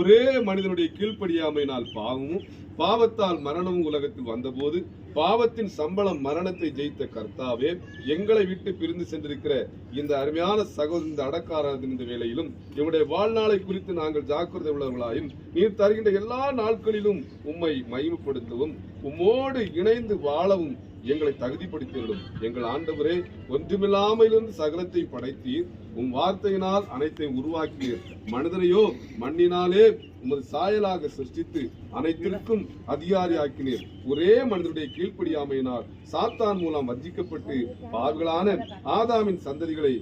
ஒரே மனிதனுடைய கீழ்ப்படியாமையினால் பாவமும் பாவத்தால் மரணமும் உலகத்தில் வந்தபோது பாவத்தின் சம்பளம் மரணத்தை ஜெயித்த கர்த்தாவே, எங்களை விட்டு பிரிந்து சென்றிருக்கிற இந்த அருமையான சகோதர அடக்காரத்தின் இந்த வேளையிலும் எங்களுடைய வாழ்நாளை குறித்து நாங்கள் ஜாக்கிரதை உள்ளவர்களாயும் நீர் தருகின்ற எல்லா நாட்களிலும் உம்மை மகிமைப்படுத்தவும் உம்மோடு இணைந்து வாழவும் எங்களை தகுதிப்படுத்திவிடும். எங்கள் ஆண்டவரே, ஒன்றுமில்லாமையிலிருந்து சகலத்தை படைத்தீர். உம் வார்த்தையினால் அனைத்தையும் உருவாக்கினீர். மனிதனையோ மண்ணினாலே உமது சாயலாக சிருஷ்டித்து அனைத்திற்கும் அதிகாரி ஆக்கினீர். ஒரே மனிதனுடைய கீழ்ப்படியாமையினால் சாத்தான் மூலம் வஞ்சிக்கப்பட்டு பாவிகளான ஆதாமின் சந்ததிகளை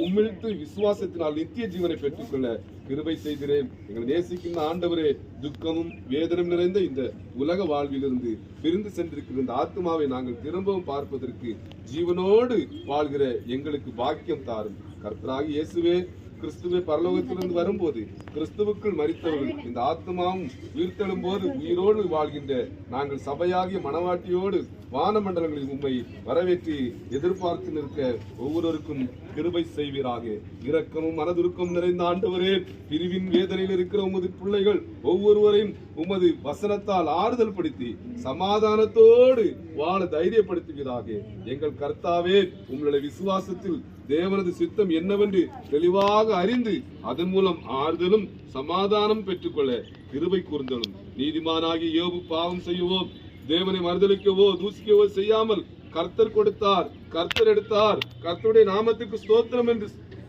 உம்மிழ்த்து விசுவாசத்தினால் நித்திய ஜீவனை பெற்றுக்கொள்ள கிருபை செய்கிறேன். எங்களை நேசிக்கின்ற ஆண்டவரே, துக்கமும் வேதனம் நிறைந்த இந்த உலக வாழ்விலிருந்து பிரிந்து சென்றிருக்கிற இந்த ஆத்மாவை நாங்கள் திரும்பவும் பார்ப்பதற்கு ஜீவனோடு வாழ்கிற எங்களுக்கு பாக்கியம் தாரும். கர்த்தராகிய இயேசுவே கிறிஸ்துவே பரலோகத்திலிருந்து வரும்போது கிறிஸ்துவுக்குள் மரித்தவர்கள் இந்த ஆத்மாவும் உயிர்த்தெழும் போது உயிரோடு வாழ்கின்ற நாங்கள் சபையாகிய மனவாட்டியோடு வானமண்டலங்களில் உம்மை வரவேற்றி எதிர்பார்த்து நிற்க ஒவ்வொருவருக்கும் கிருபை செய்வீராக. இரக்கமும் மனதுருக்கம் நிறைந்த ஆண்டவரே, பிரிவின் வேதனையில் இருக்கிற உமது பிள்ளைகள் ஒவ்வொருவரையும் உமது வசனத்தால் ஆறுதல் படுத்தி சமாதானத்தோடு வாழ தைரியப்படுத்துவீராக. எங்கள் கர்த்தாவே, உங்களுடைய விசுவாசத்தில் தேவனது சித்தம் என்னவென்று தெளிவாக அறிந்து அதன் மூலம் ஆறுதலும் சமாதானம் பெற்றுக்கொள்ள கிருபை கூர்ந்தலும். நீதிமானாகி யோபு பாவம் செய்யவோ தேவனை மறுதலிக்கவோ தூசிக்கவோ செய்யாமல் கர்த்தர் கொடுத்தார், கர்த்தர் எடுத்தார், கர்த்தருடைய நாமத்துக்கு ஸ்தோத்திரம் என்று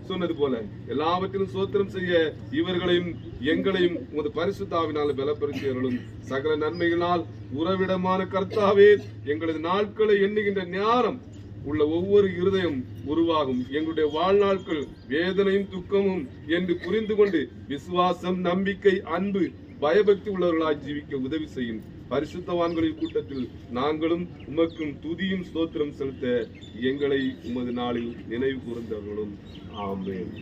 சொன்னது போல எல்லாவற்றிலும் ஸ்தோத்திரம் செய்ய இவர்களையும் எங்களையும் உமது பரிசுத்தாவினால் பலப்படுத்தியவர்களும் சகல நன்மைகளால் உறவிடமான கர்த்தாவே, எங்களது நாட்களை எண்ணுகின்ற ஞானம் உள்ள ஒவ்வொரு இருதயம் உருவாகும். எங்களுடைய வாழ்நாட்கள் வேதனையும் துக்கமும் என்று புரிந்து கொண்டு விசுவாசம், நம்பிக்கை, அன்பு, பயபக்தி உள்ளவர்களாய் ஜீவிக்க உதவி செய்யும். பரிசுத்தவான்களின் கூட்டத்தில் நாங்களும் உமக்கும் துதியும் ஸ்தோத்திரம் செலுத்த எங்களை உமது நாளில் நினைவு கூர்ந்தவர்களும். ஆமென்.